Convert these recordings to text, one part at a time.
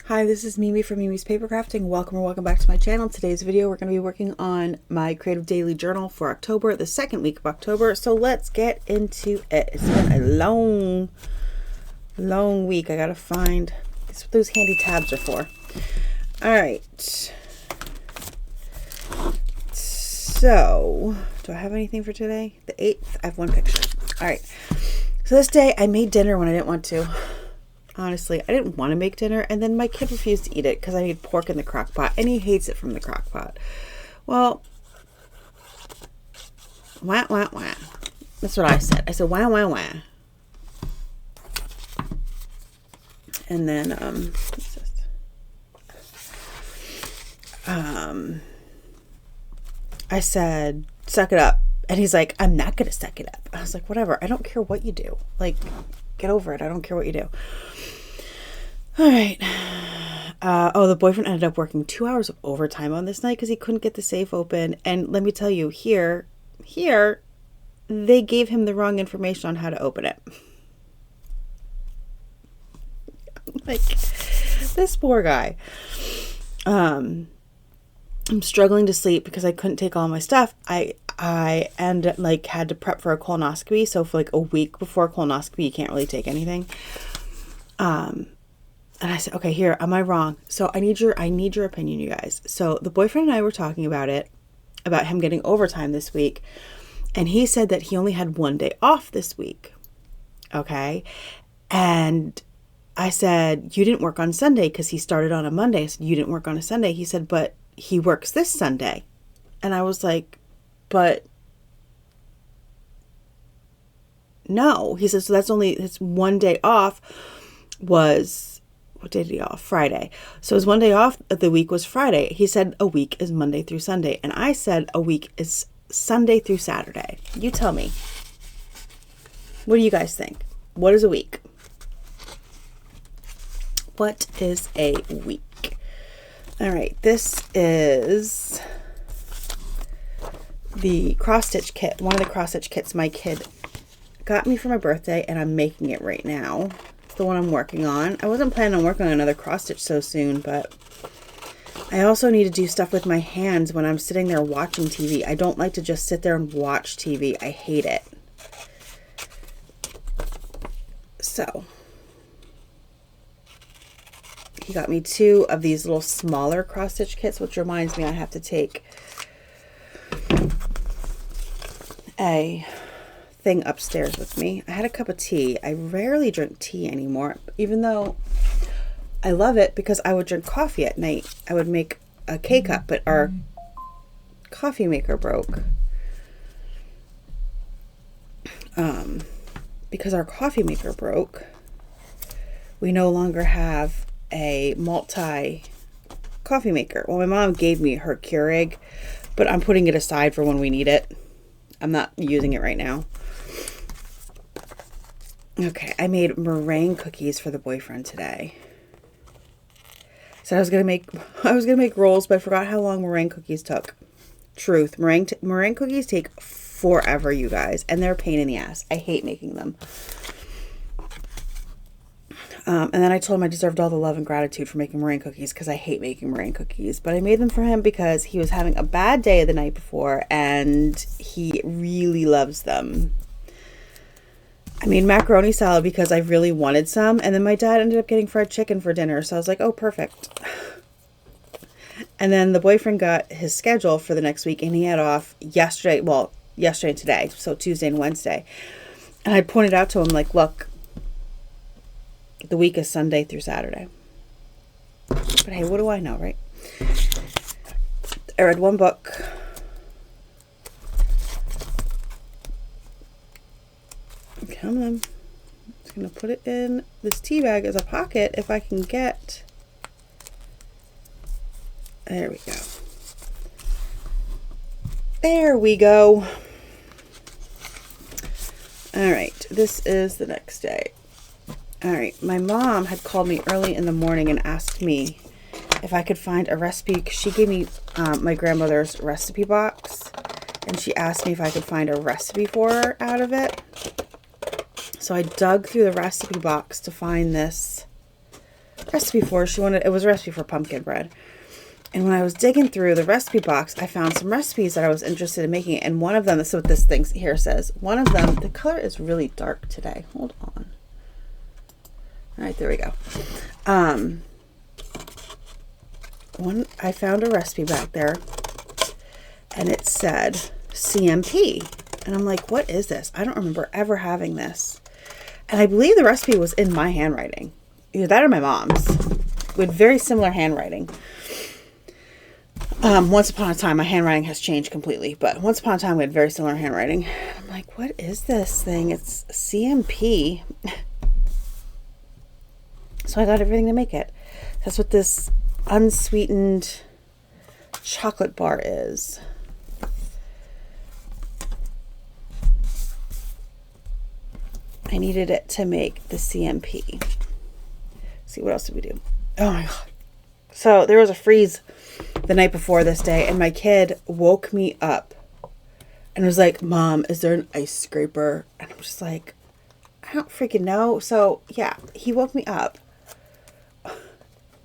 Hi, this is Mimi from Mimi's Paper Crafting. Welcome back to my channel. Today's video, we're going to be working on my creative daily journal for October, the second week of October. So let's get into it. It's been a long week. I got to find, that's what those handy tabs are for. All right. So, do I have anything for today? The 8th, I have one picture. All right. So this day, I made dinner when I didn't want to. Honestly, I didn't want to make dinner, and then my kid refused to eat it because I made pork in the crock pot, and he hates it from the crock pot. Well, wah, wah, wah. That's what I said. I said, wah, wah, wah. And then, what's this? I said, suck it up. And he's like, I'm not going to suck it up. I was like, whatever. I don't care what you do. Like, get over it. I don't care what you do. All right. Oh, the boyfriend ended up working 2 hours of overtime on this night because he couldn't get the safe open. And let me tell you, here, they gave him the wrong information on how to open it. Like, this poor guy. I'm struggling to sleep because I couldn't take all my stuff. I had to prep for a colonoscopy. So for like a week before colonoscopy, you can't really take anything. And I said, okay, here, am I wrong? So I need your opinion, you guys. So the boyfriend and I were talking about him getting overtime this week. And he said that he only had one day off this week. Okay. And I said, you didn't work on Sunday because he started on a Monday. I said, you didn't work on a Sunday. He said, but he works this Sunday. And I was like, but no. He says, so it's one day off was, what day did he off? Friday. So his one day off of the week was Friday. He said a week is Monday through Sunday. And I said a week is Sunday through Saturday. You tell me. What do you guys think? What is a week? What is a week? All right, this is the cross-stitch kit. One of the cross-stitch kits my kid got me for my birthday, and I'm making it right now. It's the one I'm working on. I wasn't planning on working on another cross-stitch so soon, but I also need to do stuff with my hands when I'm sitting there watching TV. I don't like to just sit there and watch TV. I hate it. So he got me 2 of these little smaller cross-stitch kits, which reminds me I have to take a thing upstairs with me. I had a cup of tea. I rarely drink tea anymore, even though I love it because I would drink coffee at night. I would make a K-cup, but our coffee maker broke. Because our coffee maker broke, we no longer have a multi coffee maker. Well, my mom gave me her Keurig, but I'm putting it aside for when we need it. I'm not using it right now. Okay, I made meringue cookies for the boyfriend today. So I was gonna make rolls, but I forgot how long meringue cookies took. Truth, meringue cookies take forever, you guys, and they're a pain in the ass. I hate making them. And then I told him I deserved all the love and gratitude for making meringue cookies because I hate making meringue cookies. But I made them for him because he was having a bad day the night before and he really loves them. I made macaroni salad because I really wanted some. And then my dad ended up getting fried chicken for dinner. So I was like, oh, perfect. And then the boyfriend got his schedule for the next week and he had off yesterday and today. So Tuesday and Wednesday. And I pointed out to him, like, look, the week is Sunday through Saturday. But hey, what do I know, right? I read one book. Come on. I'm just going to put it in this tea bag as a pocket if I can get... There we go. There we go. All right. This is the next day. All right, my mom had called me early in the morning and asked me if I could find a recipe, because she gave me my grandmother's recipe box, and she asked me if I could find a recipe for her out of it. So I dug through the recipe box to find this recipe for. It was a recipe for pumpkin bread. And when I was digging through the recipe box, I found some recipes that I was interested in making. And one of them, this is what this thing here says. One of them, the color is really dark today. Hold on. All right, there we go. I found a recipe back there, and it said CMP. And I'm like, what is this? I don't remember ever having this. And I believe the recipe was in my handwriting. Either that or my mom's. With very similar handwriting. Once upon a time, my handwriting has changed completely. But once upon a time, we had very similar handwriting. I'm like, what is this thing? It's CMP. So I got everything to make it. That's what this unsweetened chocolate bar is. I needed it to make the CMP. Let's see, what else did we do? Oh my God. So there was a freeze the night before this day, and my kid woke me up and was like, Mom, is there an ice scraper? And I'm just like, I don't freaking know. So yeah, he woke me up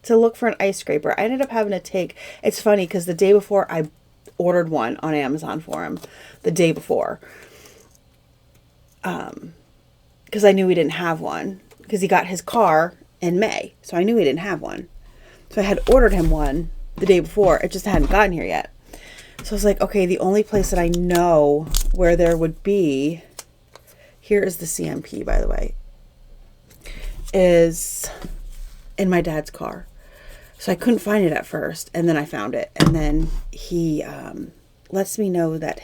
to look for an ice scraper. I ended up having to take, it's funny because the day before I ordered one on Amazon for him, the day before. Because I knew he didn't have one, because he got his car in May. So I knew he didn't have one. So I had ordered him one the day before. It just hadn't gotten here yet. So I was like, okay, the only place that I know where there would be, here is the CMP, by the way, is in my dad's car. So I couldn't find it at first. And then I found it. And then he lets me know that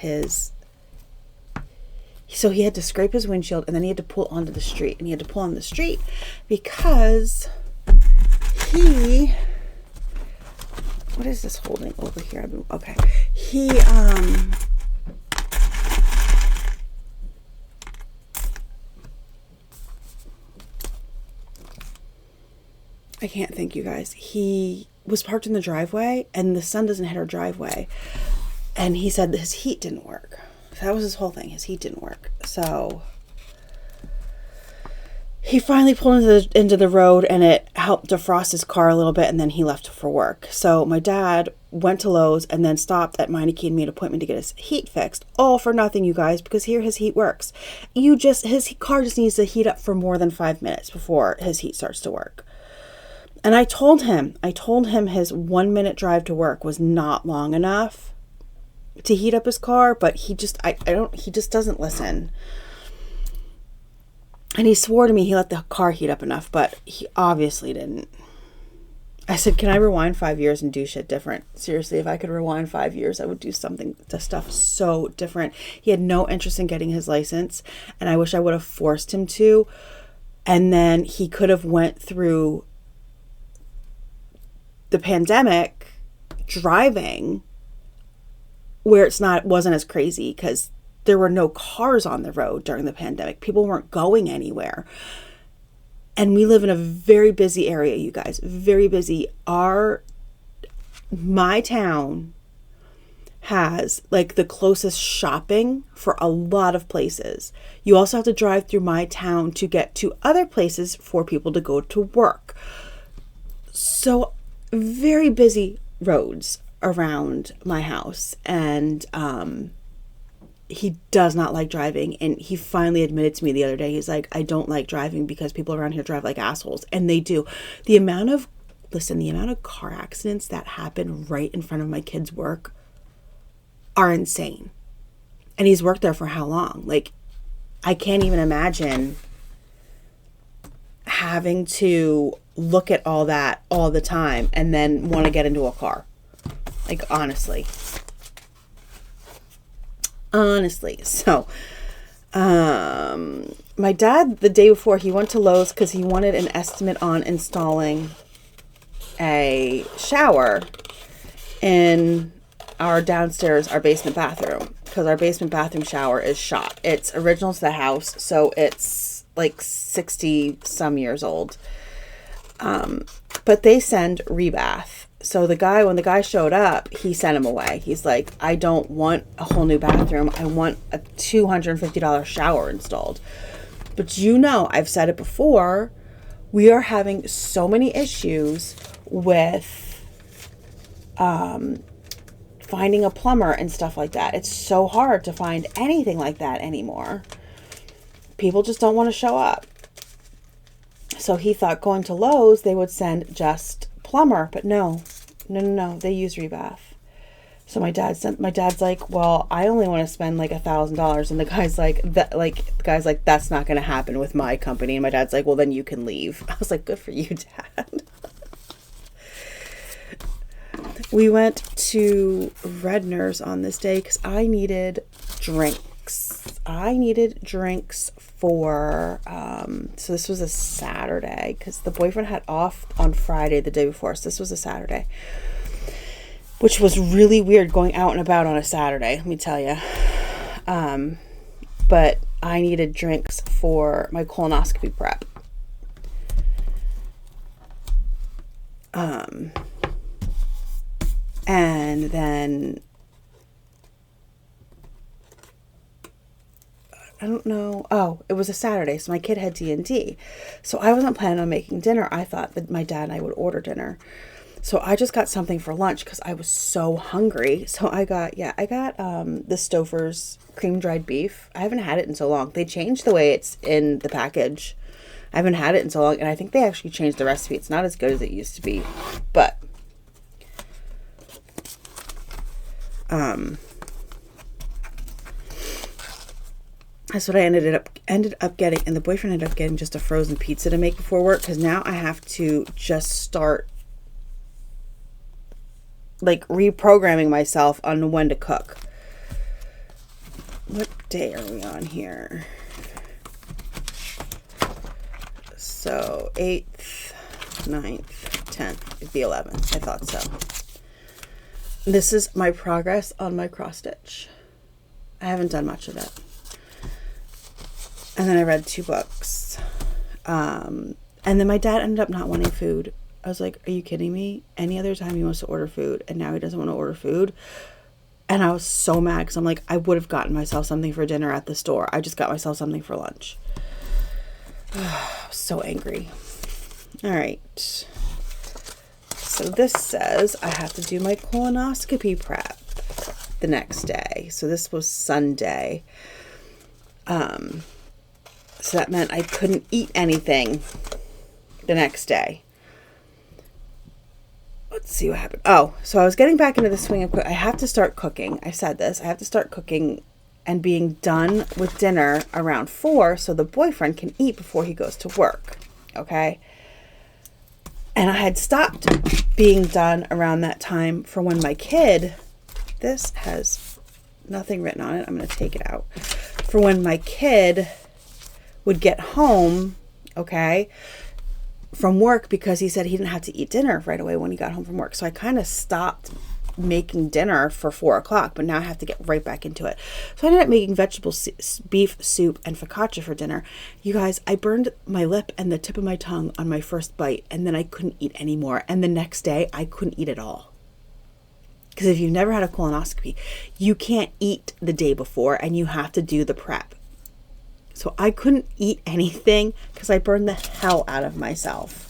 so he had to scrape his windshield, and then he had to pull onto the street. And he had to pull on the street because what is this holding over here? Okay. I can't think, you guys. He was parked in the driveway, and the sun doesn't hit our driveway. And he said that his heat didn't work. That was his whole thing. His heat didn't work. So he finally pulled into the road, and it helped defrost his car a little bit, and then he left for work. So my dad went to Lowe's and then stopped at Meineke and made an appointment to get his heat fixed. All for nothing, you guys, because here his heat works. His car just needs to heat up for more than 5 minutes before his heat starts to work. And I told him his 1-minute drive to work was not long enough to heat up his car, but he just doesn't listen. And he swore to me he let the car heat up enough, but he obviously didn't. I said, can I rewind 5 years and do shit different? Seriously, if I could rewind 5 years, I would do stuff so different. He had no interest in getting his license, and I wish I would have forced him to. And then he could have went through the pandemic driving where it wasn't as crazy, because there were no cars on the road during the pandemic. People weren't going anywhere. And we live in a very busy area, you guys. Very busy. My town has like the closest shopping for a lot of places. You also have to drive through my town to get to other places for people to go to work. So very busy roads around my house. And he does not like driving, and he finally admitted to me the other day, he's like, I don't like driving because people around here drive like assholes. And they do. The amount of car accidents that happen right in front of my kids' work are insane. And he's worked there for how long? Like, I can't even imagine having to look at all that all the time and then want to get into a car. Like, honestly. So my dad, the day before, he went to Lowe's because he wanted an estimate on installing a shower in our basement bathroom, because our basement bathroom shower is shot. It's original to the house, so it's like 60 some years old. But they send rebath. So when the guy showed up, he sent him away. He's like, I don't want a whole new bathroom. I want a $250 shower installed. But I've said it before, We are having so many issues with finding a plumber and stuff like that. It's so hard to find anything like that anymore. People just don't want to show up. So he thought going to Lowe's, they would send just plumber, but no, they use Rebath. So my dad's like, well, I only want to spend like $1,000. And the guy's like, that's not going to happen with my company. And my dad's like, well, then you can leave. I was like, good for you, Dad. We went to Redner's on this day because I needed drinks. For, so this was a Saturday because the boyfriend had off on Friday the day before. So this was a Saturday, which was really weird going out and about on a Saturday, let me tell you. But I needed drinks for my colonoscopy prep. And then, I don't know. Oh, it was a Saturday, so my kid had D&D. So I wasn't planning on making dinner. I thought that my dad and I would order dinner. So I just got something for lunch because I was so hungry. So I got the Stouffer's cream dried beef. I haven't had it in so long. They changed the way it's in the package. I haven't had it in so long, and I think they actually changed the recipe. It's not as good as it used to be, but that's what I ended up getting, and the boyfriend ended up getting just a frozen pizza to make before work because now I have to just start like reprogramming myself on when to cook. What day are we on here? So 8th, 9th, 10th, it'd be 11th. I thought so. This is my progress on my cross stitch. I haven't done much of it. And then I read 2 books. And then my dad ended up not wanting food. I was like, are you kidding me? Any other time he wants to order food, and now he doesn't want to order food. And I was so mad because I'm like, I would have gotten myself something for dinner at the store. I just got myself something for lunch. I was so angry. All right. So this says I have to do my colonoscopy prep the next day. So this was Sunday. So that meant I couldn't eat anything the next day. Let's see what happened. Oh, so I was getting back into the swing of I have to start cooking. I said this. I have to start cooking and being done with dinner around 4 so the boyfriend can eat before he goes to work. Okay? And I had stopped being done around that time for when my kid, this has nothing written on it. I'm going to take it out. For when my kid would get home, okay, from work, because he said he didn't have to eat dinner right away when he got home from work. So I kind of stopped making dinner for 4 o'clock, but now I have to get right back into it. So I ended up making beef soup and focaccia for dinner. You guys, I burned my lip and the tip of my tongue on my first bite, and then I couldn't eat anymore. And the next day, I couldn't eat at all. Because if you've never had a colonoscopy, you can't eat the day before, and you have to do the prep. So I couldn't eat anything because I burned the hell out of myself.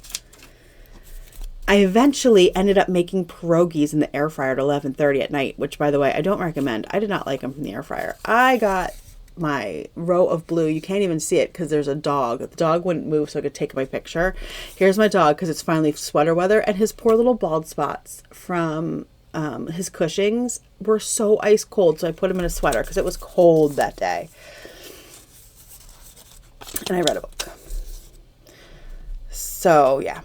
I eventually ended up making pierogies in the air fryer at 11:30 at night, which, by the way, I don't recommend. I did not like them from the air fryer. I got my row of blue. You can't even see it because there's a dog. The dog wouldn't move so I could take my picture. Here's my dog because it's finally sweater weather, and his poor little bald spots from his Cushings were so ice cold, so I put him in a sweater because it was cold that day. And I read a book. So, yeah.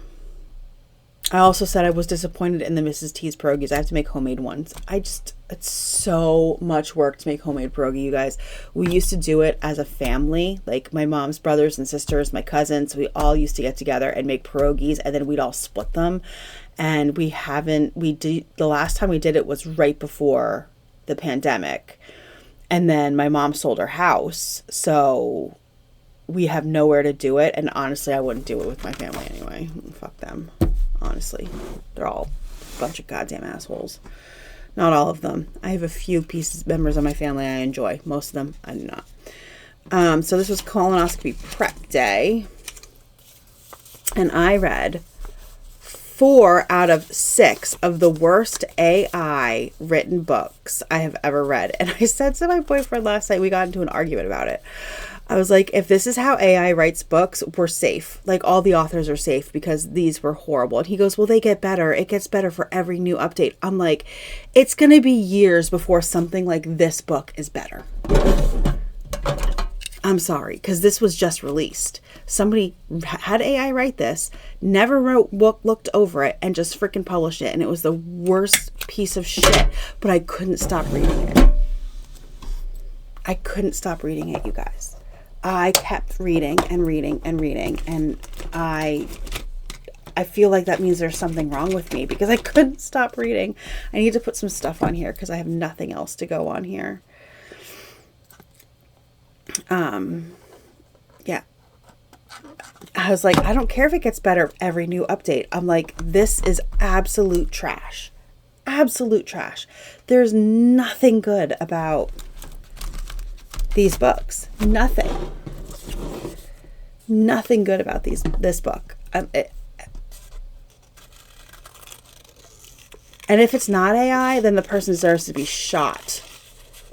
I also said I was disappointed in the Mrs. T's pierogies. I have to make homemade ones. It's so much work to make homemade pierogi, you guys. We used to do it as a family, like my mom's brothers and sisters, my cousins. We all used to get together and make pierogies, and then we'd all split them. And the last time we did it was right before the pandemic. And then my mom sold her house, so we have nowhere to do it. And honestly, I wouldn't do it with my family anyway. Fuck them. Honestly, they're all a bunch of goddamn assholes. Not all of them. I have a few members of my family I enjoy. Most of them I do not. So this was colonoscopy prep day. And I read 4 out of 6 of the worst AI written books I have ever read. And I said to my boyfriend last night, we got into an argument about it. I was like, if this is how AI writes books, we're safe. Like, all the authors are safe because these were horrible. And he goes, well, they get better. It gets better for every new update. I'm like, it's going to be years before something like this book is better. I'm sorry, because this was just released. Somebody had AI write this, never looked over it, and just freaking published it. And it was the worst piece of shit. But I couldn't stop reading it. I couldn't stop reading it, you guys. I kept reading and reading and reading. And I feel like that means there's something wrong with me because I couldn't stop reading. I need to put some stuff on here because I have nothing else to go on here. Yeah. I was like, I don't care if it gets better every new update. I'm like, this is absolute trash. Absolute trash. There's nothing good about these books. Nothing. Nothing good about this book. And if it's not AI, then the person deserves to be shot.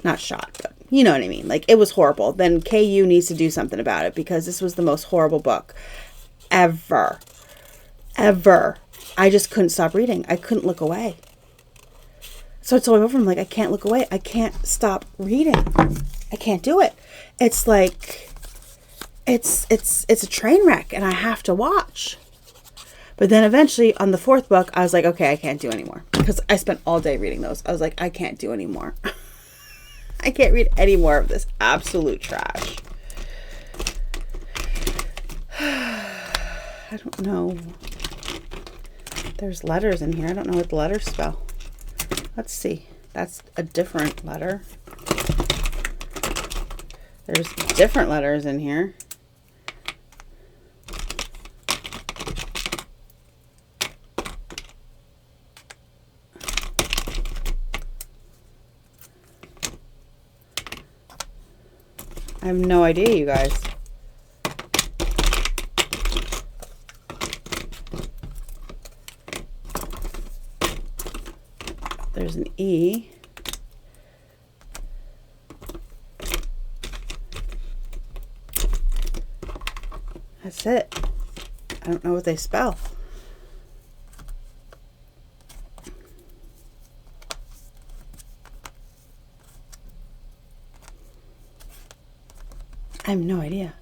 Not shot, but you know what I mean. Like, it was horrible. Then KU needs to do something about it because this was the most horrible book ever. Ever. I just couldn't stop reading. I couldn't look away. So I told my boyfriend, like, I can't look away. I can't stop reading. I can't do it. It's like, it's a train wreck and I have to watch. But then eventually on the 4th book, I was like, okay, I can't do anymore because I spent all day reading those. I was like, I can't do anymore. I can't read any more of this absolute trash. I don't know. There's letters in here. I don't know what the letters spell. Let's see. That's a different letter. There's different letters in here. I have no idea, you guys. There's an E. That's it. I don't know what they spell. I have no idea.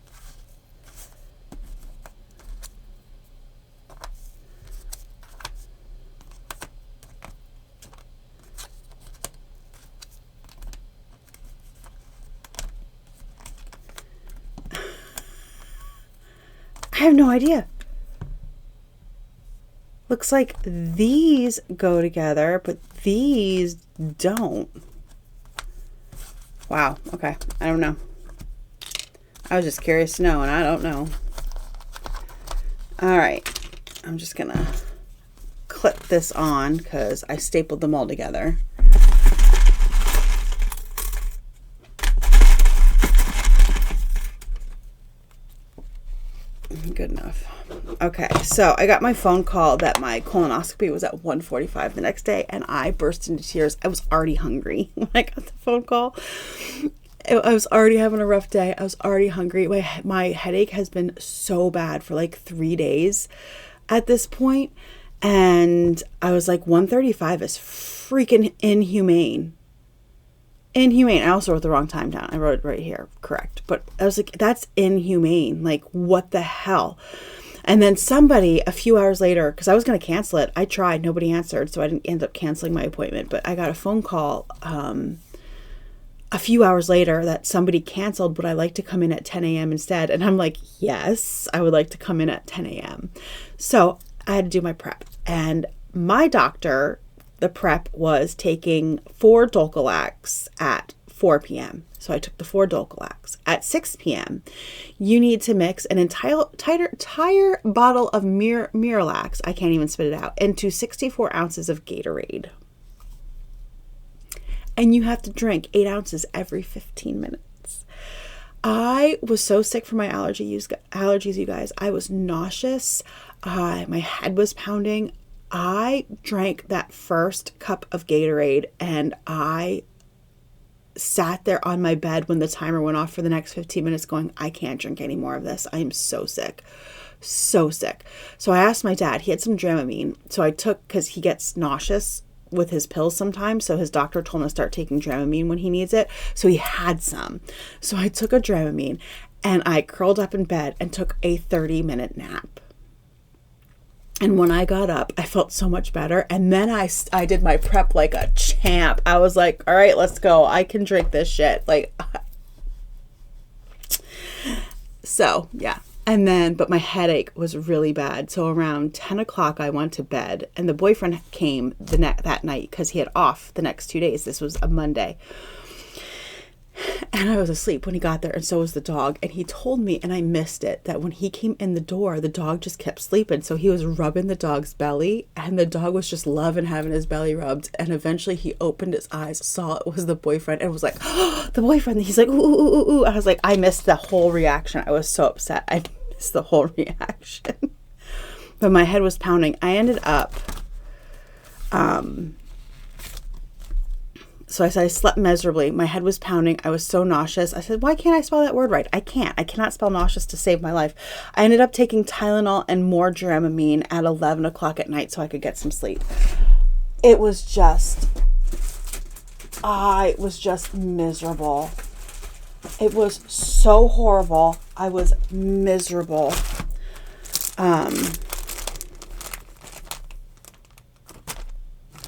I have no idea. Looks like these go together, but these don't. Wow. Okay. I don't know. I was just curious to know, and I don't know. All right. I'm just going to clip this on because I stapled them all together. Good enough. Okay, so I got my phone call that my colonoscopy was at 1:45 the next day, and I burst into tears. I was already hungry when I got the phone call. I was already having a rough day. I was already hungry. My headache has been so bad for like 3 days at this point, and I was like, 1:35 is freaking inhumane. Inhumane. I also wrote the wrong time down. I wrote it right here. Correct. But I was like, that's inhumane. Like, what the hell? And then somebody a few hours later, because I was going to cancel it. I tried. Nobody answered. So I didn't end up canceling my appointment. But I got a phone call a few hours later that somebody canceled. Would I like to come in at 10 a.m. instead? And I'm like, yes, I would like to come in at 10 a.m. So I had to do my prep. And my doctor, the prep was taking 4 Dulcolax at 4 p.m. So I took the 4 Dulcolax. At 6 p.m., you need to mix an entire bottle of Miralax, I can't even spit it out, into 64 ounces of Gatorade. And you have to drink 8 ounces every 15 minutes. I was so sick from my allergies, you guys. I was nauseous. My head was pounding. I drank that first cup of Gatorade and I sat there on my bed when the timer went off for the next 15 minutes going, I can't drink any more of this. I am so sick. So sick. So I asked my dad, he had some Dramamine. So I took, because he gets nauseous with his pills sometimes. So his doctor told him to start taking Dramamine when he needs it. So he had some. So I took a Dramamine and I curled up in bed and took a 30-minute nap. And when I got up, I felt so much better. And then I did my prep like a champ. I was like, all right, let's go. I can drink this shit. Like, so yeah. And then, but my headache was really bad. So around 10 o'clock, I went to bed. And the boyfriend came that night because he had off the next 2 days. This was a Monday. And I was asleep when he got there, and so was the dog. And he told me, and I missed it, that when he came in the door, the dog just kept sleeping. So he was rubbing the dog's belly, and the dog was just loving having his belly rubbed. And eventually he opened his eyes, saw it was the boyfriend, and was like, oh, the boyfriend. He's like, ooh, ooh, ooh, ooh. I was like, I missed the whole reaction. I was so upset. I missed the whole reaction. But my head was pounding. I ended up... So I said I slept miserably. My head was pounding. I was so nauseous. I said, why can't I spell that word right? I can't. I cannot spell nauseous to save my life. I ended up taking Tylenol and more Dramamine at 11 o'clock at night so I could get some sleep. It was just, I was just miserable. It was so horrible. I was miserable.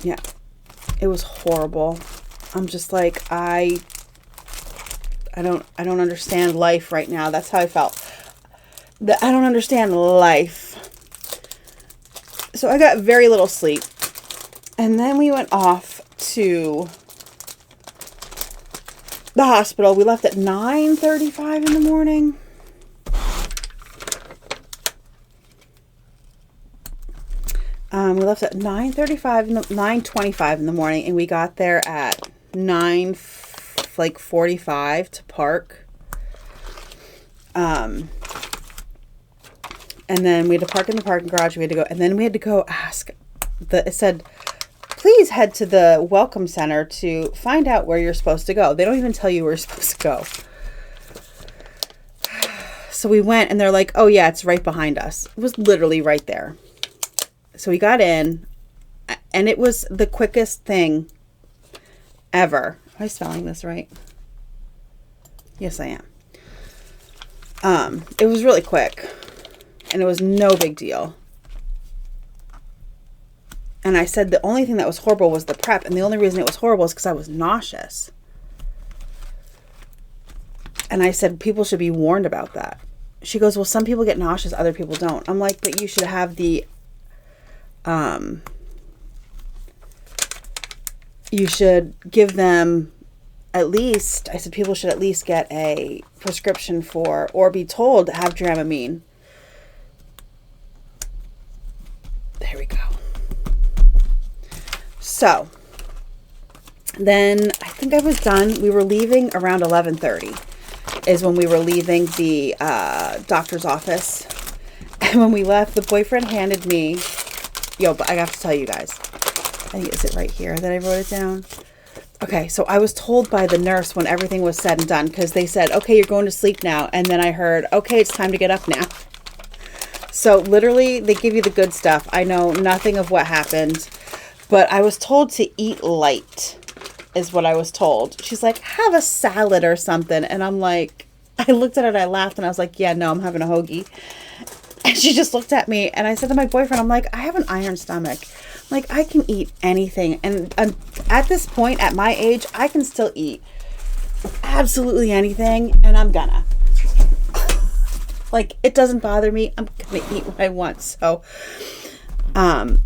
Yeah, it was horrible. I'm just like, I don't understand life right now. That's how I felt. I don't understand life. So I got very little sleep. And then we went off to the hospital. We left at 9:35 in the morning. We left at 9:25 in the morning, and we got there at 9:45 to park. And then we had to park in the parking garage. We had to go, and then we had to go ask. It said, please head to the welcome center to find out where you're supposed to go. They don't even tell you where you're supposed to go. So we went, and they're like, oh yeah, it's right behind us. It was literally right there. So we got in, and it was the quickest thing ever. Am I spelling this right? Yes, I am. It was really quick, and it was no big deal. And I said the only thing that was horrible was the prep, and the only reason it was horrible is because I was nauseous. And I said people should be warned about that. She goes, well, some people get nauseous, other people don't. I'm like, but you should have the... you should give them at least, I said people should at least get a prescription for, or be told to have Dramamine. There we go. So, then I think I was done. We were leaving around 11:30 is when we were leaving the doctor's office. And when we left, the boyfriend handed me, but I have to tell you guys. I think, is it right here that I wrote it down? Okay, so I was told by the nurse when everything was said and done, because they said, okay, you're going to sleep now. And then I heard, okay, it's time to get up now. So literally, they give you the good stuff. I know nothing of what happened, but I was told to eat light, is what I was told. She's like, have a salad or something. And I'm like, I looked at it, I laughed, and I was like, yeah, no, I'm having a hoagie. And she just looked at me, and I said to my boyfriend, I'm like, I have an iron stomach. Like, I can eat anything. And at this point, at my age, I can still eat absolutely anything, and I'm gonna. Like, it doesn't bother me. I'm gonna eat what I want. So, my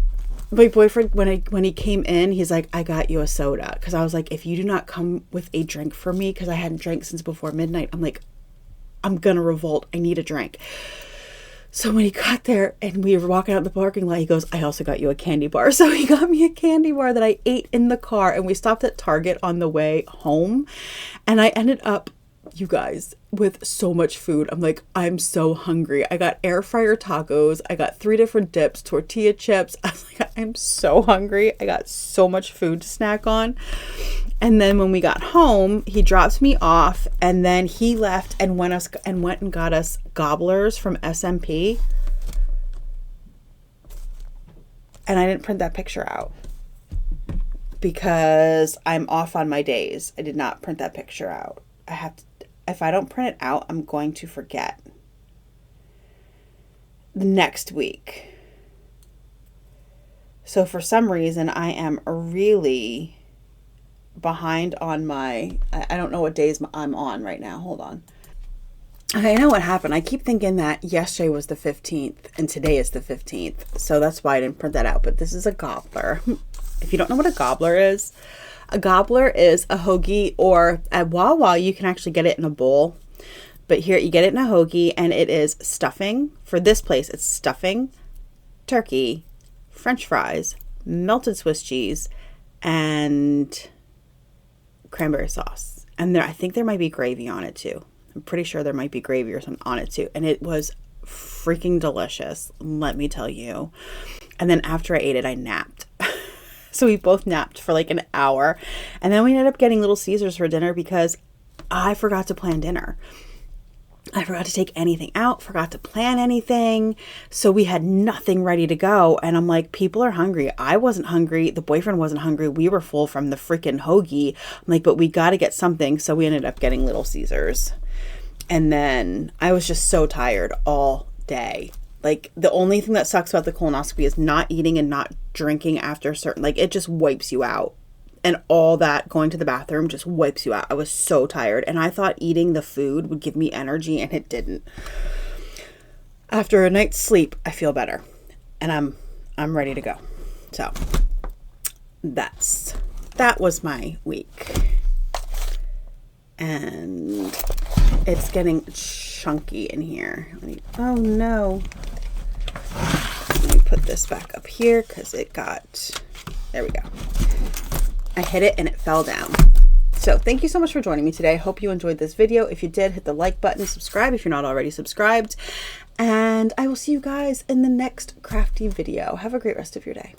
boyfriend, when he came in, he's like, I got you a soda. Because I was like, if you do not come with a drink for me, because I hadn't drank since before midnight, I'm like, I'm gonna revolt. I need a drink. So when he got there and we were walking out the parking lot, he goes, I also got you a candy bar. So he got me a candy bar that I ate in the car, and we stopped at Target on the way home. And I ended up, you guys, with so much food. I'm like, I'm so hungry. I got air fryer tacos. I got 3 different dips, tortilla chips. I was like, I'm so hungry. I got so much food to snack on. And then when we got home, he dropped me off, and then he left and went and got us gobblers from SMP. And I didn't print that picture out because I'm off on my days. I did not print that picture out. I have to, if I don't print it out, I'm going to forget. The next week. So for some reason, I am really behind on my, I don't know what days I'm on right now. Hold on. I know what happened. I keep thinking that yesterday was the 15th and today is the 15th. So that's why I didn't print that out. But this is a gobbler. If you don't know what a gobbler is a hoagie, or at Wawa, you can actually get it in a bowl. But here you get it in a hoagie, and it is stuffing. For this place, it's stuffing, turkey, French fries, melted Swiss cheese, and cranberry sauce. And I think there might be gravy on it too. I'm pretty sure there might be gravy or something on it too. And it was freaking delicious, let me tell you. And then after I ate it, I napped. So we both napped for like an hour. And then we ended up getting Little Caesars for dinner because I forgot to plan dinner. I forgot to take anything out, forgot to plan anything. So we had nothing ready to go. And I'm like, people are hungry. I wasn't hungry. The boyfriend wasn't hungry. We were full from the freaking hoagie. I'm like, but we got to get something. So we ended up getting Little Caesars. And then I was just so tired all day. Like, the only thing that sucks about the colonoscopy is not eating and not drinking after a certain, like, it just wipes you out. And all that going to the bathroom just wipes you out. I was so tired. And I thought eating the food would give me energy, and it didn't. After a night's sleep, I feel better. And I'm ready to go. So, that was my week. And it's getting chunky in here. Oh no. Let me put this back up here because there we go. I hit it and it fell down. So thank you so much for joining me today. I hope you enjoyed this video. If you did, hit the like button, subscribe if you're not already subscribed. And I will see you guys in the next crafty video. Have a great rest of your day.